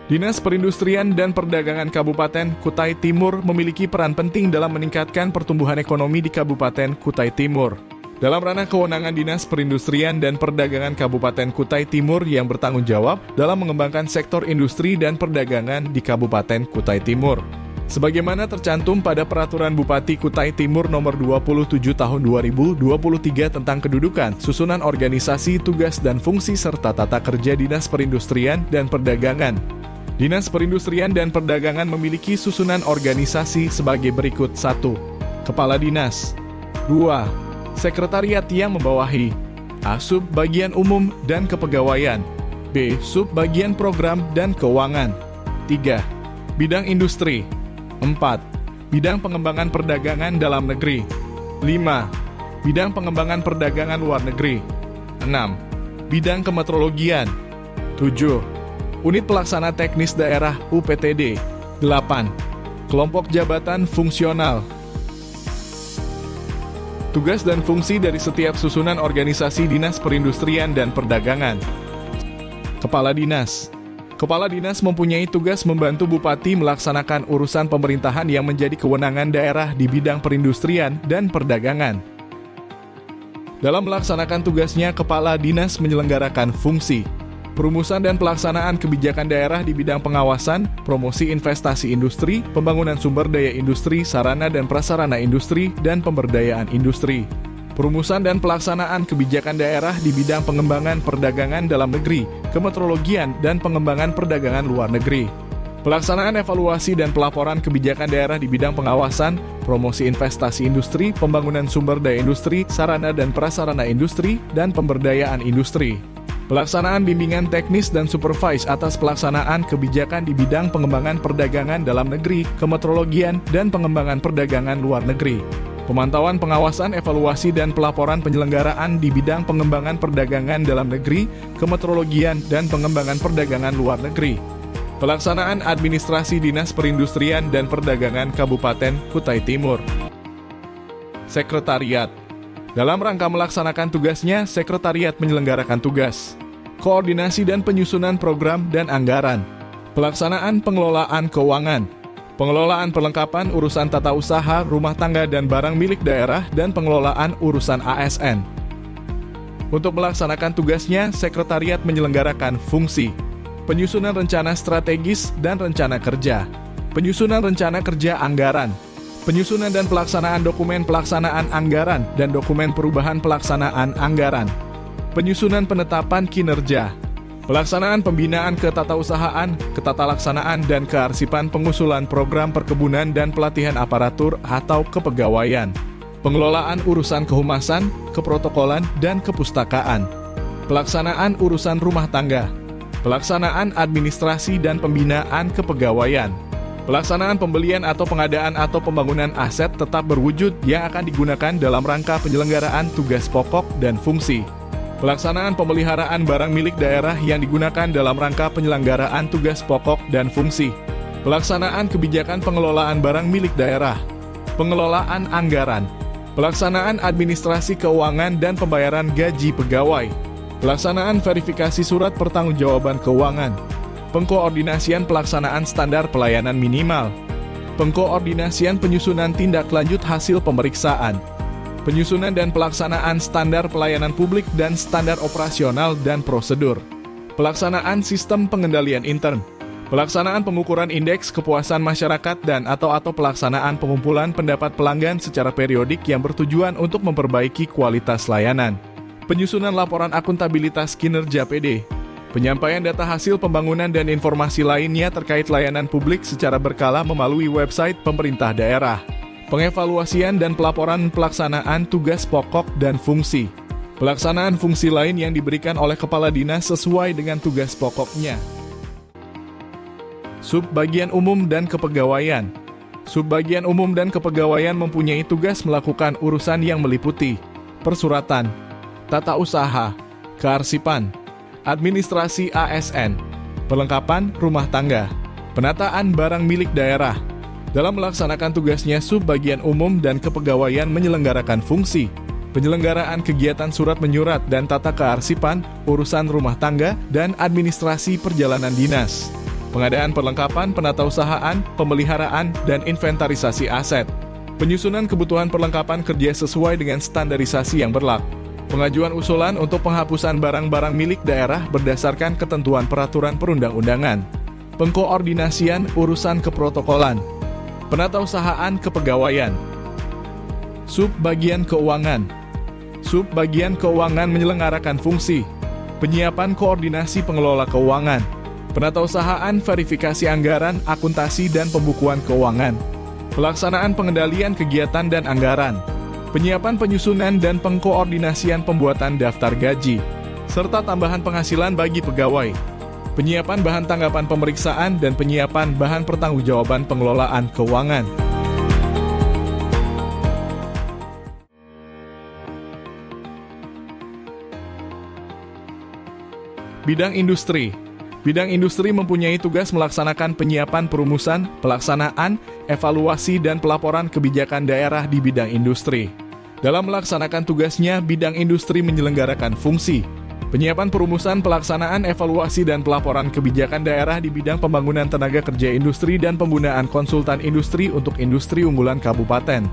Dinas Perindustrian dan Perdagangan Kabupaten Kutai Timur memiliki peran penting dalam meningkatkan pertumbuhan ekonomi di Kabupaten Kutai Timur. Dalam ranah kewenangan Dinas Perindustrian dan Perdagangan Kabupaten Kutai Timur yang bertanggung jawab dalam mengembangkan sektor industri dan perdagangan di Kabupaten Kutai Timur. Sebagaimana tercantum pada Peraturan Bupati Kutai Timur Nomor 27 Tahun 2023 tentang kedudukan, susunan organisasi, tugas dan fungsi serta tata kerja Dinas Perindustrian dan Perdagangan. Dinas Perindustrian dan Perdagangan memiliki susunan organisasi sebagai berikut: 1. Kepala Dinas. 2. Sekretariat yang membawahi. A. Sub Bagian Umum dan Kepegawaian. B. Sub Bagian Program dan Keuangan. 3. Bidang Industri. 4. Bidang Pengembangan Perdagangan Dalam Negeri. 5. Bidang Pengembangan Perdagangan Luar Negeri. 6. Bidang Kemetrologian. 7. Unit Pelaksana Teknis Daerah UPTD. 8. Kelompok Jabatan Fungsional. Tugas dan fungsi dari setiap susunan organisasi Dinas Perindustrian dan Perdagangan. Kepala Dinas. Kepala Dinas mempunyai tugas membantu Bupati melaksanakan urusan pemerintahan yang menjadi kewenangan daerah di bidang perindustrian dan perdagangan. Dalam melaksanakan tugasnya, Kepala Dinas menyelenggarakan fungsi perumusan dan pelaksanaan kebijakan daerah di bidang pengawasan, promosi investasi industri, pembangunan sumber daya industri, sarana dan prasarana industri, dan pemberdayaan industri. Perumusan dan pelaksanaan kebijakan daerah di bidang pengembangan perdagangan dalam negeri, kemetrologian, dan pengembangan perdagangan luar negeri. Pelaksanaan evaluasi dan pelaporan kebijakan daerah di bidang pengawasan, promosi investasi industri, pembangunan sumber daya industri, sarana dan prasarana industri, dan pemberdayaan industri. Pelaksanaan bimbingan teknis dan supervise atas pelaksanaan kebijakan di bidang pengembangan perdagangan dalam negeri, kemetrologian, dan pengembangan perdagangan luar negeri. Pemantauan, pengawasan, evaluasi, dan pelaporan penyelenggaraan di bidang pengembangan perdagangan dalam negeri, kemetrologian, dan pengembangan perdagangan luar negeri. Pelaksanaan administrasi Dinas Perindustrian dan Perdagangan Kabupaten Kutai Timur. Sekretariat. Dalam rangka melaksanakan tugasnya, Sekretariat menyelenggarakan tugas koordinasi dan penyusunan program dan anggaran, pelaksanaan pengelolaan keuangan, pengelolaan perlengkapan urusan tata usaha, rumah tangga dan barang milik daerah, dan pengelolaan urusan ASN. Untuk melaksanakan tugasnya, Sekretariat menyelenggarakan fungsi penyusunan rencana strategis dan rencana kerja, penyusunan rencana kerja anggaran, penyusunan dan pelaksanaan dokumen pelaksanaan anggaran dan dokumen perubahan pelaksanaan anggaran, penyusunan penetapan kinerja, pelaksanaan pembinaan ketatausahaan, ketatalaksanaan dan kearsipan, pengusulan program perkebunan dan pelatihan aparatur atau kepegawaian, pengelolaan urusan kehumasan, keprotokolan dan kepustakaan, pelaksanaan urusan rumah tangga, pelaksanaan administrasi dan pembinaan kepegawaian, pelaksanaan pembelian atau pengadaan atau pembangunan aset tetap berwujud yang akan digunakan dalam rangka penyelenggaraan tugas pokok dan fungsi. Pelaksanaan pemeliharaan barang milik daerah yang digunakan dalam rangka penyelenggaraan tugas pokok dan fungsi. Pelaksanaan kebijakan pengelolaan barang milik daerah. Pengelolaan anggaran. Pelaksanaan administrasi keuangan dan pembayaran gaji pegawai. Pelaksanaan verifikasi surat pertanggungjawaban keuangan. Pengkoordinasian pelaksanaan standar pelayanan minimal, pengkoordinasian penyusunan tindak lanjut hasil pemeriksaan, penyusunan dan pelaksanaan standar pelayanan publik dan standar operasional dan prosedur, pelaksanaan sistem pengendalian intern, pelaksanaan pengukuran indeks kepuasan masyarakat dan atau pelaksanaan pengumpulan pendapat pelanggan secara periodik yang bertujuan untuk memperbaiki kualitas layanan, penyusunan laporan akuntabilitas kinerja PD, penyampaian data hasil pembangunan dan informasi lainnya terkait layanan publik secara berkala melalui website pemerintah daerah. Pengevaluasian dan pelaporan pelaksanaan tugas pokok dan fungsi. Pelaksanaan fungsi lain yang diberikan oleh Kepala Dinas sesuai dengan tugas pokoknya. Subbagian Umum dan Kepegawaian. Subbagian Umum dan Kepegawaian mempunyai tugas melakukan urusan yang meliputi persuratan, tata usaha, kearsipan, administrasi ASN, perlengkapan rumah tangga, penataan barang milik daerah. Dalam melaksanakan tugasnya, Subbagian Umum dan Kepegawaian menyelenggarakan fungsi penyelenggaraan kegiatan surat menyurat dan tata kearsipan, urusan rumah tangga, dan administrasi perjalanan dinas, pengadaan perlengkapan penatausahaan, pemeliharaan, dan inventarisasi aset, penyusunan kebutuhan perlengkapan kerja sesuai dengan standarisasi yang berlaku, pengajuan usulan untuk penghapusan barang-barang milik daerah berdasarkan ketentuan peraturan perundang-undangan, pengkoordinasian urusan keprotokolan, penatausahaan kepegawaian. Subbagian keuangan. Subbagian keuangan menyelenggarakan fungsi penyiapan koordinasi pengelola keuangan, penatausahaan verifikasi anggaran, akuntasi dan pembukuan keuangan, pelaksanaan pengendalian kegiatan dan anggaran, penyiapan penyusunan dan pengkoordinasian pembuatan daftar gaji, serta tambahan penghasilan bagi pegawai, penyiapan bahan tanggapan pemeriksaan dan penyiapan bahan pertanggungjawaban pengelolaan keuangan. Bidang industri. Bidang industri mempunyai tugas melaksanakan penyiapan perumusan, pelaksanaan, evaluasi, dan pelaporan kebijakan daerah di bidang industri. Dalam melaksanakan tugasnya, bidang industri menyelenggarakan fungsi penyiapan perumusan, pelaksanaan, evaluasi, dan pelaporan kebijakan daerah di bidang pembangunan tenaga kerja industri dan penggunaan konsultan industri untuk industri unggulan kabupaten.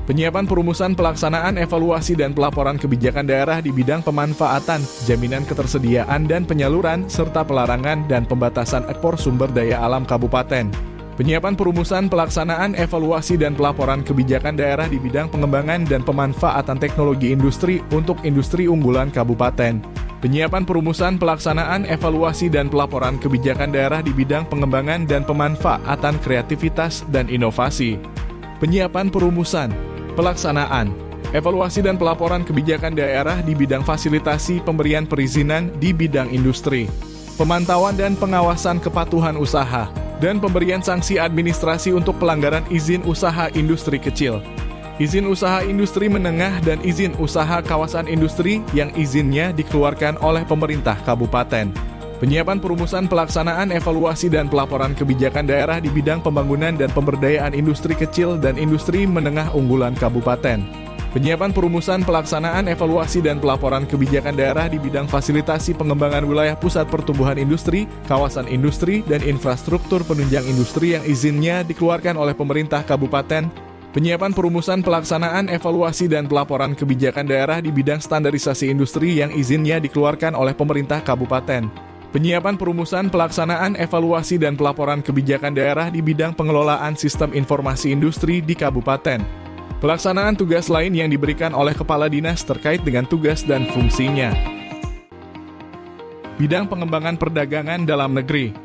Penyiapan perumusan, pelaksanaan, evaluasi, dan pelaporan kebijakan daerah di bidang pemanfaatan, jaminan ketersediaan dan penyaluran, serta pelarangan dan pembatasan ekspor sumber daya alam kabupaten. Penyiapan perumusan, pelaksanaan, evaluasi, dan pelaporan kebijakan daerah di bidang pengembangan dan pemanfaatan teknologi industri untuk industri unggulan kabupaten. Penyiapan perumusan, pelaksanaan, evaluasi, dan pelaporan kebijakan daerah di bidang pengembangan dan pemanfaatan kreativitas dan inovasi. Penyiapan perumusan, pelaksanaan, evaluasi, dan pelaporan kebijakan daerah di bidang fasilitasi pemberian perizinan di bidang industri, pemantauan dan pengawasan kepatuhan usaha, dan pemberian sanksi administrasi untuk pelanggaran izin usaha industri kecil, izin usaha industri menengah, dan izin usaha kawasan industri yang izinnya dikeluarkan oleh pemerintah kabupaten. Penyiapan perumusan, pelaksanaan, evaluasi, dan pelaporan kebijakan daerah di bidang pembangunan dan pemberdayaan industri kecil dan industri menengah unggulan kabupaten. Penyiapan perumusan, pelaksanaan, evaluasi, dan pelaporan kebijakan daerah di bidang fasilitasi pengembangan wilayah pusat pertumbuhan industri, kawasan industri, dan infrastruktur penunjang industri yang izinnya dikeluarkan oleh pemerintah kabupaten. Penyiapan perumusan, pelaksanaan, evaluasi, dan pelaporan kebijakan daerah di bidang standarisasi industri yang izinnya dikeluarkan oleh pemerintah kabupaten. Penyiapan perumusan, pelaksanaan, evaluasi, dan pelaporan kebijakan daerah di bidang pengelolaan sistem informasi industri di kabupaten. Pelaksanaan tugas lain yang diberikan oleh kepala dinas terkait dengan tugas dan fungsinya. Bidang pengembangan perdagangan dalam negeri.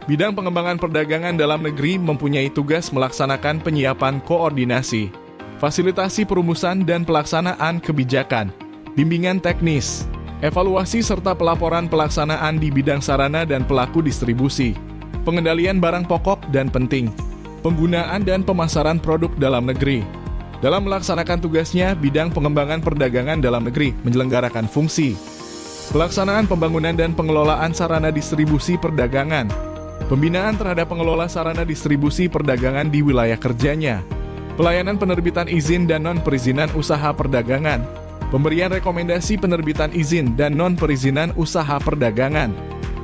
Bidang pengembangan perdagangan dalam negeri mempunyai tugas melaksanakan penyiapan koordinasi, fasilitasi perumusan dan pelaksanaan kebijakan, bimbingan teknis, evaluasi serta pelaporan pelaksanaan di bidang sarana dan pelaku distribusi, pengendalian barang pokok dan penting, penggunaan dan pemasaran produk dalam negeri. Dalam melaksanakan tugasnya, bidang pengembangan perdagangan dalam negeri menyelenggarakan fungsi pelaksanaan pembangunan dan pengelolaan sarana distribusi perdagangan, pembinaan terhadap pengelola sarana distribusi perdagangan di wilayah kerjanya, pelayanan penerbitan izin dan non-perizinan usaha perdagangan, pemberian rekomendasi penerbitan izin dan non-perizinan usaha perdagangan,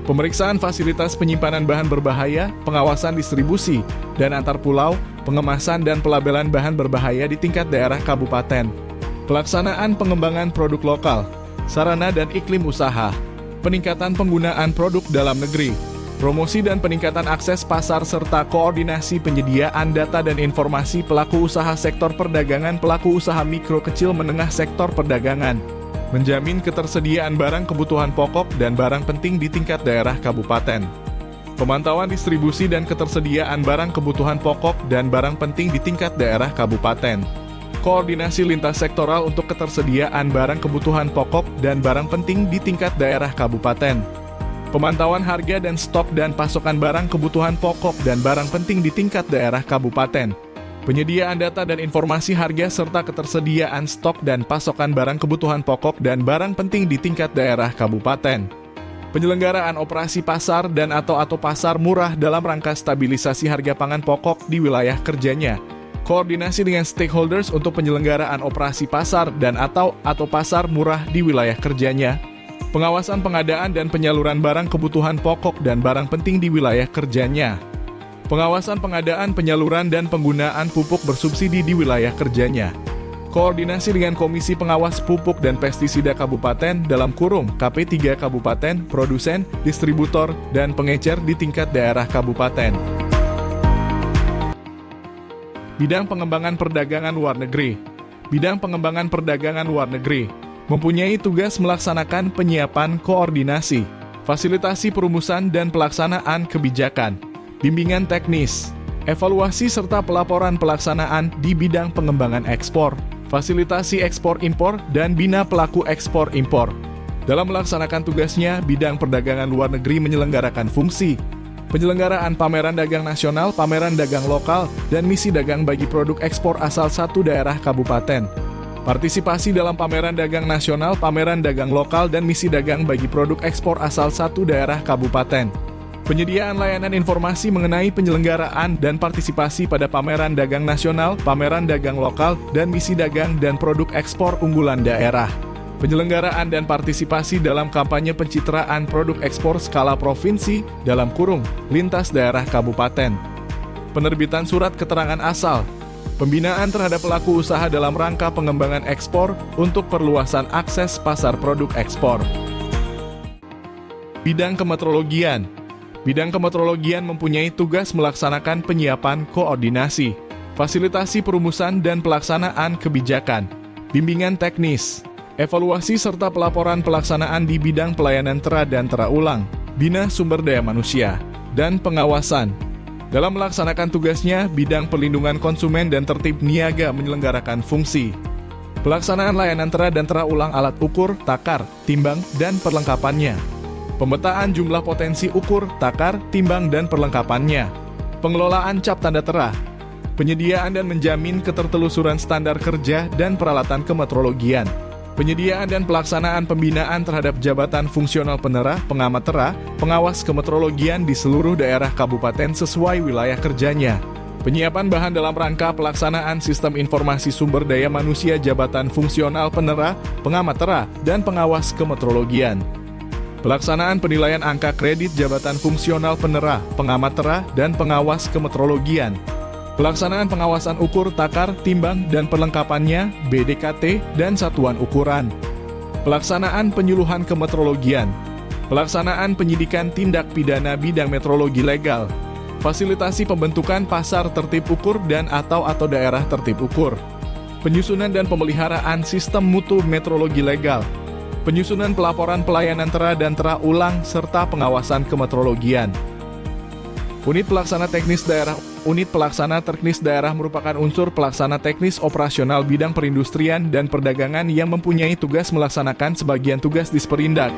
pemeriksaan fasilitas penyimpanan bahan berbahaya, pengawasan distribusi dan antar pulau, pengemasan dan pelabelan bahan berbahaya di tingkat daerah kabupaten, pelaksanaan pengembangan produk lokal, sarana dan iklim usaha, peningkatan penggunaan produk dalam negeri, promosi dan peningkatan akses pasar serta koordinasi penyediaan data dan informasi pelaku usaha sektor perdagangan, pelaku usaha mikro kecil menengah sektor perdagangan, menjamin ketersediaan barang kebutuhan pokok dan barang penting di tingkat daerah kabupaten, pemantauan distribusi dan ketersediaan barang kebutuhan pokok dan barang penting di tingkat daerah kabupaten, koordinasi lintas sektoral untuk ketersediaan barang kebutuhan pokok dan barang penting di tingkat daerah kabupaten, pemantauan harga dan stok dan pasokan barang kebutuhan pokok dan barang penting di tingkat daerah kabupaten, penyediaan data dan informasi harga serta ketersediaan stok dan pasokan barang kebutuhan pokok dan barang penting di tingkat daerah kabupaten, penyelenggaraan operasi pasar dan atau pasar murah dalam rangka stabilisasi harga pangan pokok di wilayah kerjanya, koordinasi dengan stakeholders untuk penyelenggaraan operasi pasar dan atau pasar murah di wilayah kerjanya, pengawasan pengadaan dan penyaluran barang kebutuhan pokok dan barang penting di wilayah kerjanya, pengawasan pengadaan, penyaluran, dan penggunaan pupuk bersubsidi di wilayah kerjanya, koordinasi dengan Komisi Pengawas Pupuk dan Pestisida Kabupaten dalam kurung KP3 Kabupaten, produsen, distributor, dan pengecer di tingkat daerah kabupaten. Bidang pengembangan perdagangan luar negeri. Bidang pengembangan perdagangan luar negeri mempunyai tugas melaksanakan penyiapan koordinasi, fasilitasi perumusan dan pelaksanaan kebijakan, bimbingan teknis, evaluasi serta pelaporan pelaksanaan di bidang pengembangan ekspor, fasilitasi ekspor-impor, dan bina pelaku ekspor-impor. Dalam melaksanakan tugasnya, bidang perdagangan luar negeri menyelenggarakan fungsi penyelenggaraan pameran dagang nasional, pameran dagang lokal, dan misi dagang bagi produk ekspor asal satu daerah kabupaten. Partisipasi dalam pameran dagang nasional, pameran dagang lokal, dan misi dagang bagi produk ekspor asal satu daerah kabupaten. Penyediaan layanan informasi mengenai penyelenggaraan dan partisipasi pada pameran dagang nasional, pameran dagang lokal, dan misi dagang dan produk ekspor unggulan daerah. Penyelenggaraan dan partisipasi dalam kampanye pencitraan produk ekspor skala provinsi dalam kurung lintas daerah kabupaten. Penerbitan surat keterangan asal. Pembinaan terhadap pelaku usaha dalam rangka pengembangan ekspor untuk perluasan akses pasar produk ekspor. Bidang kemetrologian. Bidang kemetrologian mempunyai tugas melaksanakan penyiapan koordinasi, fasilitasi perumusan dan pelaksanaan kebijakan, bimbingan teknis, evaluasi serta pelaporan pelaksanaan di bidang pelayanan tera dan tera ulang, bina sumber daya manusia, dan pengawasan. Dalam melaksanakan tugasnya, bidang perlindungan konsumen dan tertib niaga menyelenggarakan fungsi pelaksanaan layanan tera dan tera ulang alat ukur, takar, timbang, dan perlengkapannya, pemetaan jumlah potensi ukur, takar, timbang, dan perlengkapannya, pengelolaan cap tanda tera, penyediaan dan menjamin ketertelusuran standar kerja dan peralatan kemetrologian, penyediaan dan pelaksanaan pembinaan terhadap jabatan fungsional penera, pengamat tera, pengawas kemetrologian di seluruh daerah kabupaten sesuai wilayah kerjanya. Penyiapan bahan dalam rangka pelaksanaan sistem informasi sumber daya manusia jabatan fungsional penera, pengamat tera, dan pengawas kemetrologian. Pelaksanaan penilaian angka kredit jabatan fungsional penera, pengamat tera, dan pengawas kemetrologian. Pelaksanaan pengawasan ukur, takar, timbang, dan perlengkapannya, BDKT, dan satuan ukuran. Pelaksanaan penyuluhan kemetrologian. Pelaksanaan penyidikan tindak pidana bidang metrologi legal. Fasilitasi pembentukan pasar tertib ukur dan atau daerah tertib ukur. Penyusunan dan pemeliharaan sistem mutu metrologi legal. Penyusunan pelaporan pelayanan tera dan tera ulang, serta pengawasan kemetrologian. Unit Pelaksana Teknis Daerah. Unit Pelaksana Teknis Daerah merupakan unsur pelaksana teknis operasional bidang perindustrian dan perdagangan yang mempunyai tugas melaksanakan sebagian tugas Disperindak.